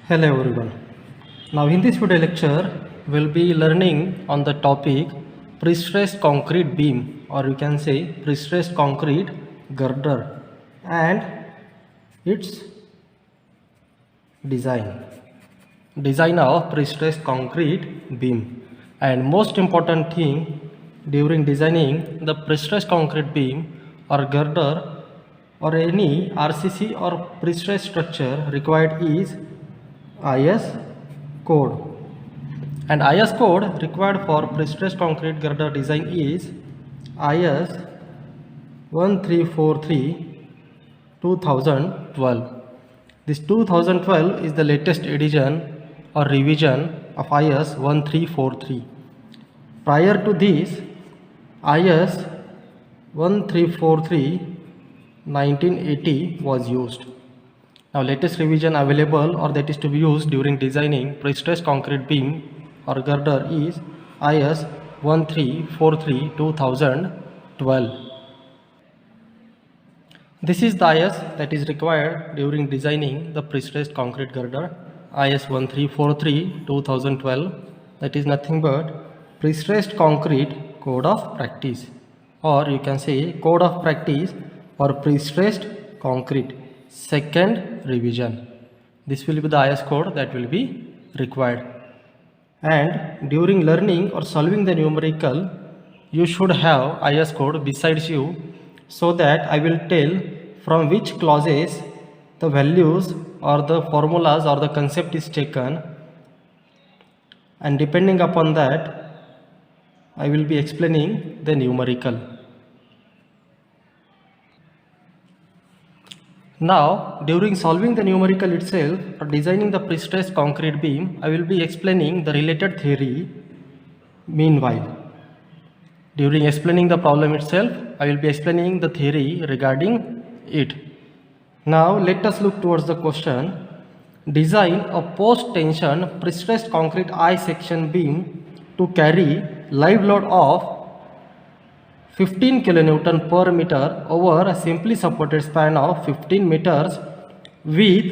Hello everyone. Now in this video lecture we'll be learning on the topic pre-stressed concrete beam, or you can say pre-stressed concrete girder and its design of pre-stressed concrete beam. And most important thing during designing the pre-stressed concrete beam or girder or any RCC or pre-stressed structure required is IS code. And IS code required for pre-stressed concrete girder design is IS 1343 2012. This 2012 is the latest edition or revision of IS 1343. Prior to this, IS 1343 1980 was used. Now latest revision available or that is to be used during designing pre-stressed concrete beam or girder is IS 1343 2012. This is the IS that is required during designing the pre-stressed concrete girder, IS 1343 2012, that is nothing but pre-stressed concrete code of practice, or you can say code of practice for pre-stressed concrete second revision. This will be the IS code that will be required. And during learning or solving the numerical, you should have IS code besides you, so that I will tell from which clauses the values or the formulas or the concept is taken, and depending upon that I will be explaining the numerical. Now, during solving the numerical itself or designing the pre-stressed concrete beam, I will be explaining the related theory. Meanwhile, during explaining the problem itself, I will be explaining the theory regarding it. Now, let us look towards the question. Design a post-tension pre-stressed concrete I-section beam to carry live load of 15 kN per meter over a simply supported span of 15 meters with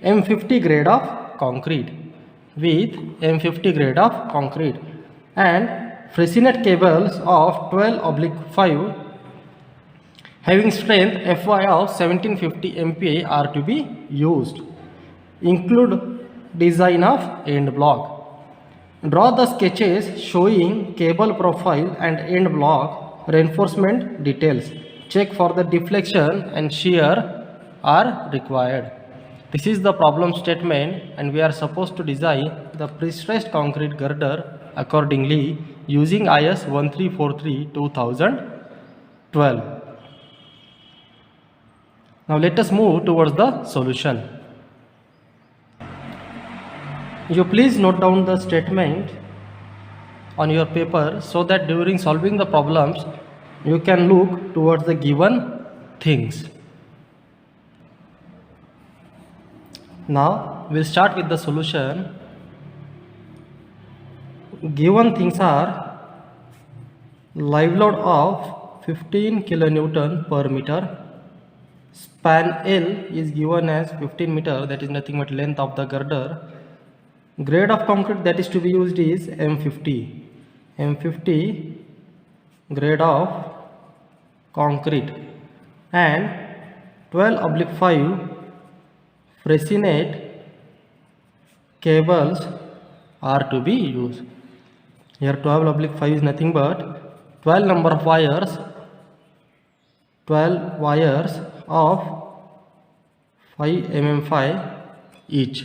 M50 grade of concrete. And Fresinet cables of 12/5 having strength Fy of 1750 MPa are to be used. Include design of end block. Draw the sketches showing cable profile and end block reinforcement details. Check for the deflection and shear are required. This is the problem statement, and we are supposed to design the pre-stressed concrete girder accordingly using IS 1343 2012. Now let us move towards the solution. You please note down the statement on your paper so that during solving the problems you can look towards the given things. Now we'll start with the solution. Given things are live load of 15 kN per meter. Span L is given as 15 meter, that is nothing but length of the girder. Grade of concrete that is to be used is M50 grade of concrete, and 12/5 Fresinet cables are to be used. Here 12/5 is nothing but 12 number of wires, 12 wires of 5 mm each.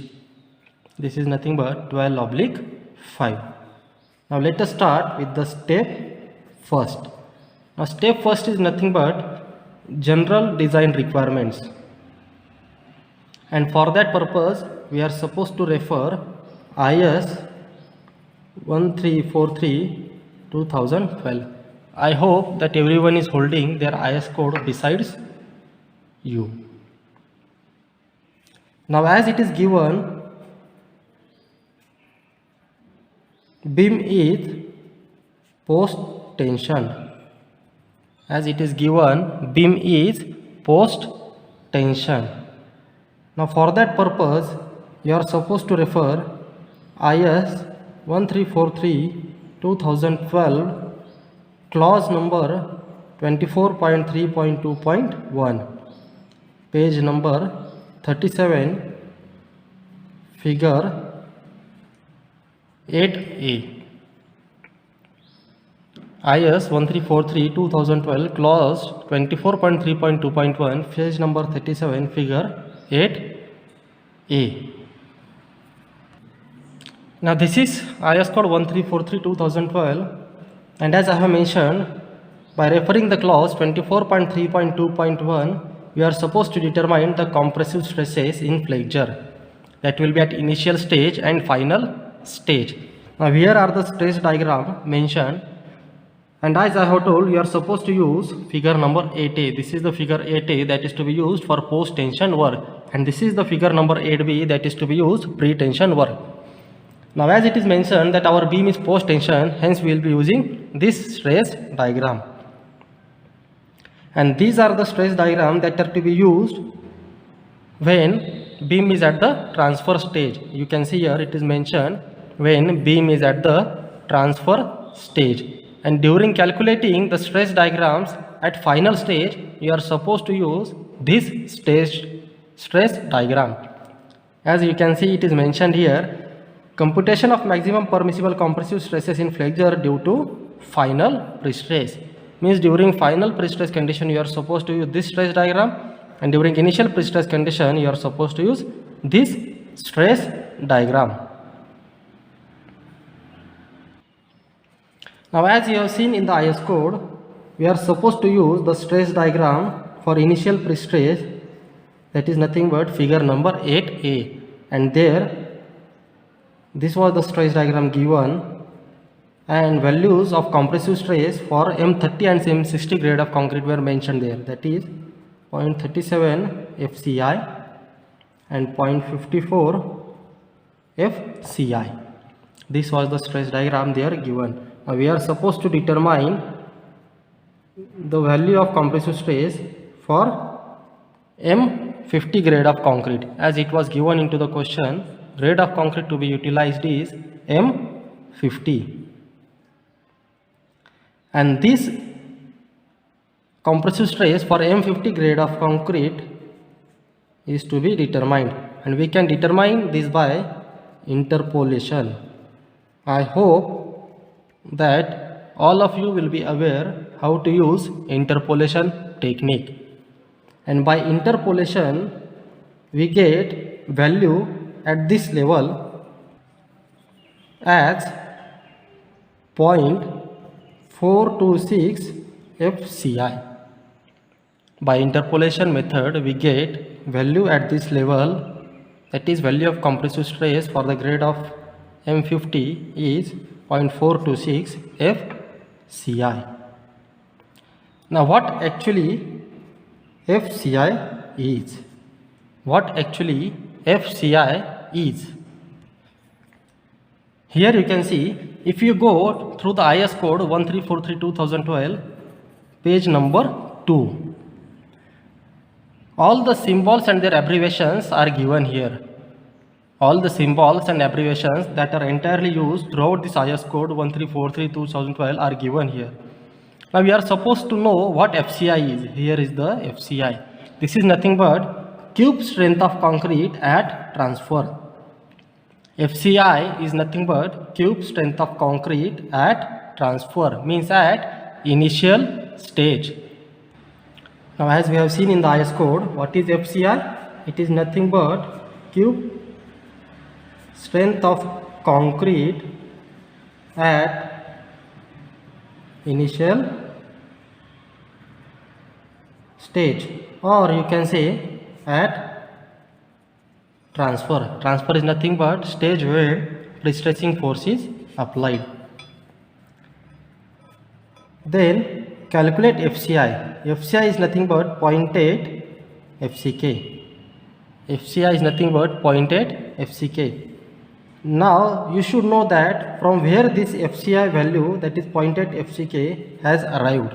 This is nothing but 12/5. Now let us start with the step first. Now step first is nothing but general design requirements, and for that purpose we are supposed to refer IS 1343 2012. I hope that everyone is holding their IS code besides you. Now as it is given, beam is post tension. As it is given, beam is post tension. Now for that purpose you are supposed to refer IS 1343/2012 clause number 24.3.2.1, page number 37, figure 8A. IS 1343/2012 clause 24.3.2.1, page number 37, figure 8A. Now this is IS code 1343/2012, and as I have mentioned, by referring the clause 24.3.2.1, we are supposed to determine the compressive stresses in flexure that will be at initial stage and final stage. Now here are the stress diagram mentioned, and as I have told, you are supposed to use figure number 8A. This is the figure 8A that is to be used for post-tension work, and this is the figure number 8B that is to be used pre-tension work. Now as it is mentioned that our beam is post-tension, hence we will be using this stress diagram. And these are the stress diagram that are to be used when beam is at the transfer stage. You can see here it is mentioned when beam is at the transfer stage. And during calculating the stress diagrams at final stage, you are supposed to use this stress diagram. As you can see, it is mentioned here, computation of maximum permissible compressive stresses in flexure due to final pre-stress. Means during final pre-stress condition, you are supposed to use this stress diagram, and during initial pre-stress condition, you are supposed to use this stress diagram. Now as you have seen in the IS code, we are supposed to use the stress diagram for initial pre-stress, that is nothing but figure number 8A, and there this was the stress diagram given, and values of compressive stress for M30 and M60 grade of concrete were mentioned there, that is 0.37 FCI and 0.54 FCI. This was the stress diagram there given. Now we are supposed to determine the value of compressive stress for M50 grade of concrete, as it was given into the question. Grade of concrete to be utilized is M50, and this compressive stress for M50 grade of concrete is to be determined, and we can determine this by interpolation. I hope that all of you will be aware how to use interpolation technique, and by interpolation we get value at this level as 0.426 FCI. By interpolation method, we get value at this level, that is value of compressive stress for the grade of M50 is 0.426 FCI. Now what actually FCI is? What actually FCI is? Here you can see, if you go through the IS code 1343/2012, page number 2, all the symbols and their abbreviations are given here. All the symbols and abbreviations that are entirely used throughout this IS code 1343/2012 are given here. Now we are supposed to know what FCI is. Here is the FCI. This is nothing but cube strength of concrete at transfer. FCI is nothing but cube strength of concrete at transfer, means at initial stage. Now as we have seen in the IS code, what is FCI? It is nothing but cube strength of concrete at initial stage, or you can say at transfer. Transfer is nothing but stage where pre-stressing force is applied. Then calculate FCI. FCI is nothing but 0.8 FCK. FCI is nothing but 0.8 FCK. Now you should know that from where this FCI value, that is 0.8 FCK, has arrived.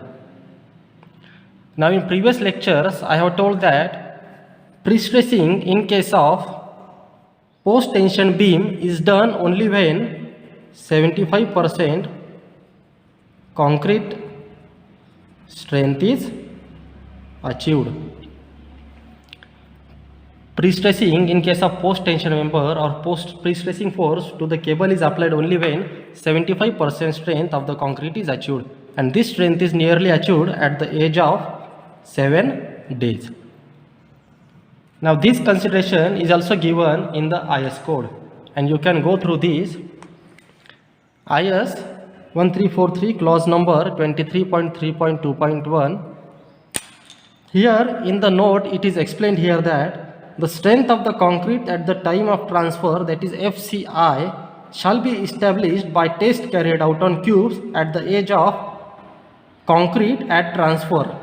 Now in previous lectures I have told that pre-stressing in case of post tension beam is done only when 75% concrete strength is achieved. Pre-stressing in case of post tension member or post pre-stressing force to the cable is applied only when 75% strength of the concrete is achieved, and this strength is nearly achieved at the age of 7 days. Now this consideration is also given in the IS code, and you can go through these. IS 1343 clause number 23.3.2.1. Here in the note it is explained here that the strength of the concrete at the time of transfer, that is FCI, shall be established by test carried out on cubes at the edge of concrete at transfer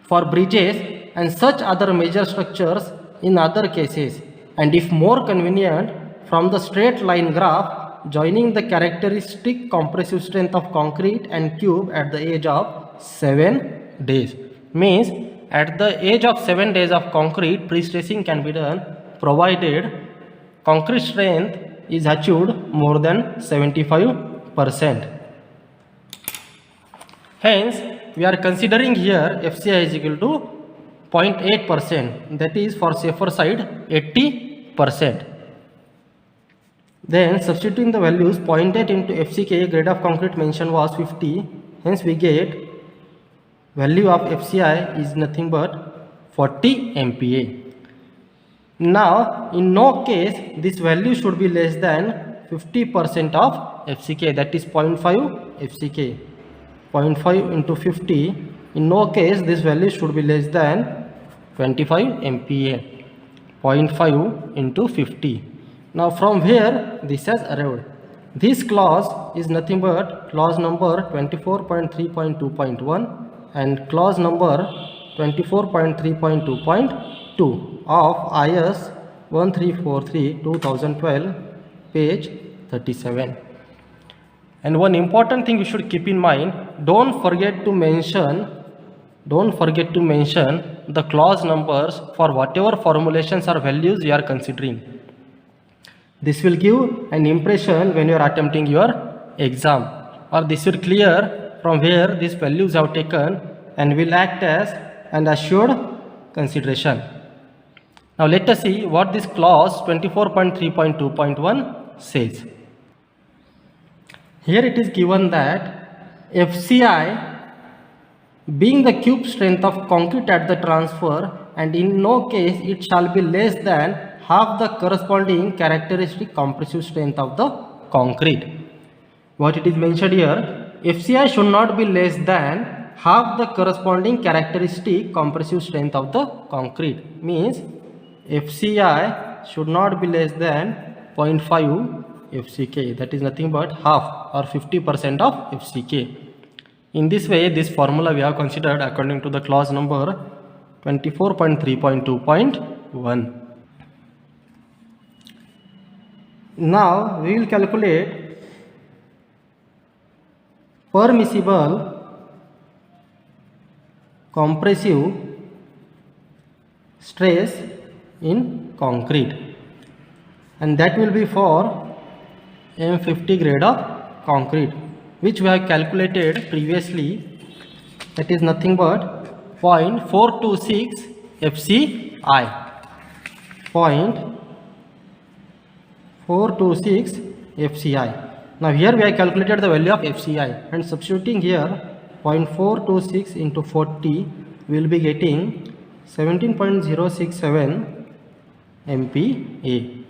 for bridges and such other major structures in other cases, and if more convenient, from the straight line graph joining the characteristic compressive strength of concrete and cube at the age of 7 days. Means at the age of 7 days of concrete, pre-stressing can be done provided concrete strength is achieved more than 75%. Hence, we are considering here FCI is equal to 0.8%, that is for safer side 80%. Then substituting the values 0.8 into FCK, grade of concrete mentioned was 50, hence we get value of FCI is nothing but 40 MPa. Now in no case this value should be less than 50% of FCK, that is 0.5 FCK. 0.5 into 50, in no case this value should be less than 25 MPa. 0.5 into 50. Now from where this has arrived? This clause is nothing but clause number 24.3.2.1 and clause number 24.3.2.2 of IS 1343/2012, page 37. And one important thing you should keep in mind, don't forget to mention the clause numbers for whatever formulations or values you are considering. This will give an impression when you are attempting your exam, or this will clear from where these values have taken and will act as an assured consideration. Now let us see what this clause 24.3.2.1 says. Here it is given that FCI being the cube strength of concrete at the transfer, and in no case it shall be less than half the corresponding characteristic compressive strength of the concrete. What it is mentioned here, FCI should not be less than half the corresponding characteristic compressive strength of the concrete. Means FCI should not be less than 0.5 FCK, that is nothing but half or 50% of FCK. In this way, this formula we have considered according to the clause number 24.3.2.1. Now we will calculate permissible compressive stress in concrete, and that will be for M50 grade of concrete, which we have calculated previously, that is nothing but 0.426 FCI. 0.426 FCI. Now here we have calculated the value of FCI, and substituting here 0.426 into 40, we will be getting 17.067 MPa.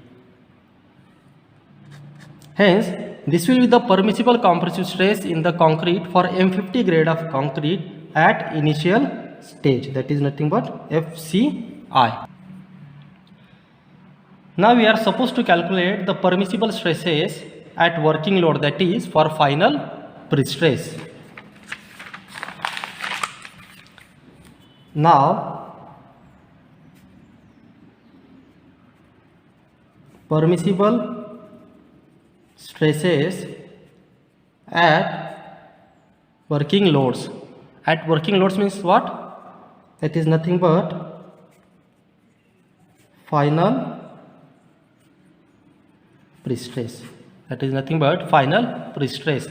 Hence, this will be the permissible compressive stress in the concrete for M50 grade of concrete at initial stage, that is nothing but FCI. Now we are supposed to calculate the permissible stresses at working load, that is for final pre-stress. Now permissible stresses at working loads. At working loads means what? That is nothing but final pre-stress. That is nothing but final pre-stress,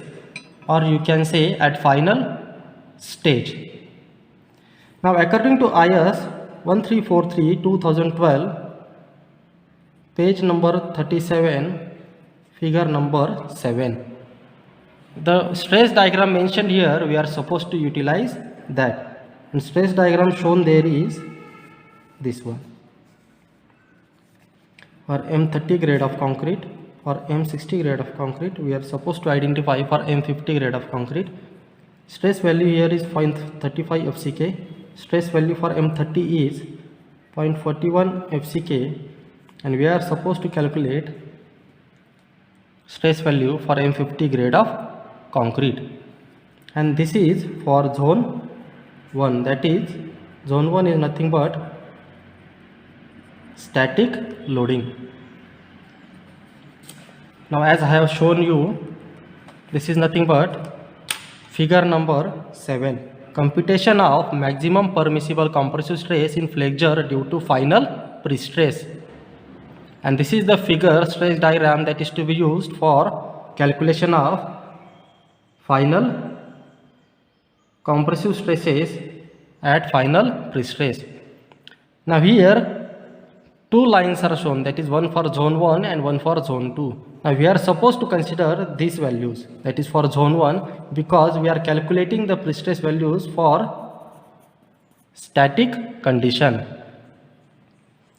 or you can say at final stage. Now according to IS 1343/2012, page number 37, figure number 7. The stress diagram mentioned here, we are supposed to utilize that. And stress diagram shown there is this one. For M30 grade of concrete or M60 grade of concrete, we are supposed to identify for M50 grade of concrete. Stress value here is 0.35 FCK. Stress value for M30 is 0.41 FCK, and we are supposed to calculate stress value for M50 grade of concrete, and this is for zone 1. That is, zone 1 is nothing but static loading. Now as I have shown you, this is nothing but figure number 7, computation of maximum permissible compressive stress in flexure due to final pre-stress. And this is the figure stress diagram that is to be used for calculation of final compressive stresses at final pre-stress. Now here two lines are shown, that is one for zone 1 and one for zone 2. Now we are supposed to consider these values, that is for zone 1, because we are calculating the pre-stress values for static condition.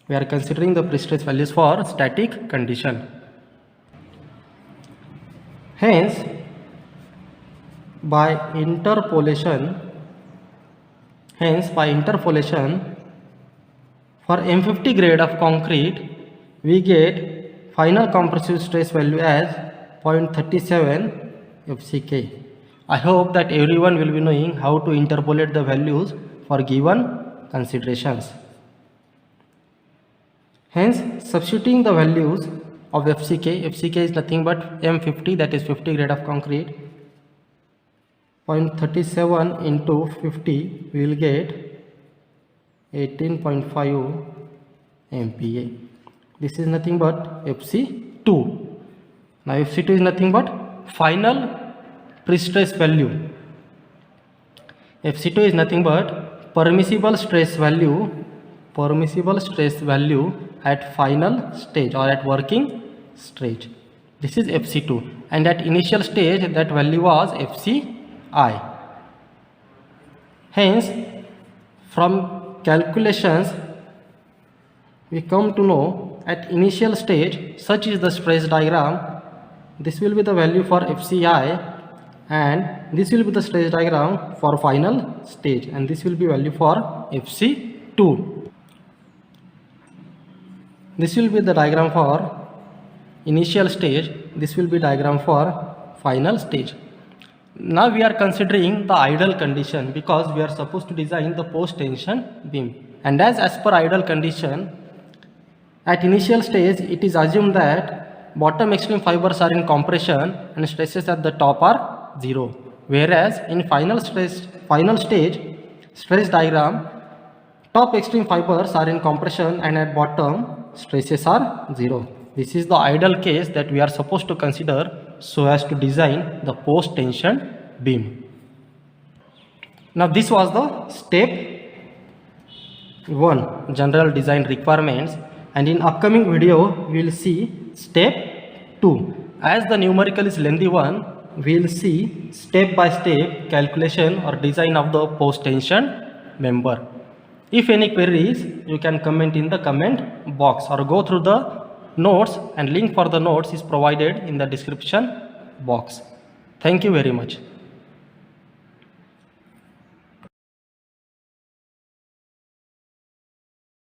We are considering the pre-stress values for static condition. Hence, by interpolation, for M50 grade of concrete, we get final compressive stress value as 0.37 FCK. I hope that everyone will be knowing how to interpolate the values for given considerations. Hence, substituting the values of FCK is nothing but M50, that is 50 grade of concrete, 0.37 into 50, we will get 18.5 MPa. This is nothing but FC2. Now FC2 is nothing but final pre-stress value. FC2 is nothing but permissible stress value at final stage or at working stage. This is FC2, and at initial stage that value was FCI. Hence, from calculations we come to know at initial stage such is the stress diagram. This will be the value for FCI, and this will be the stress diagram for final stage, and this will be value for FC2. This will be the diagram for initial stage, this will be diagram for final stage. Now we are considering the ideal condition, because we are supposed to design the post tension beam, and as per ideal condition, at initial stage it is assumed that bottom extreme fibers are in compression and stresses at the top are 0, whereas in final stage stress diagram, top extreme fibers are in compression and at bottom stresses are 0. This is the ideal case that we are supposed to consider so as to design the post tension beam. Now this was the step 1, general design requirements, and in upcoming video we will see step 2. As the numerical is lengthy one, we will see step by step calculation or design of the post tension member. If any queries, you can comment in the comment box or go through the notes, and link for the notes is provided in the description box. Thank you very much.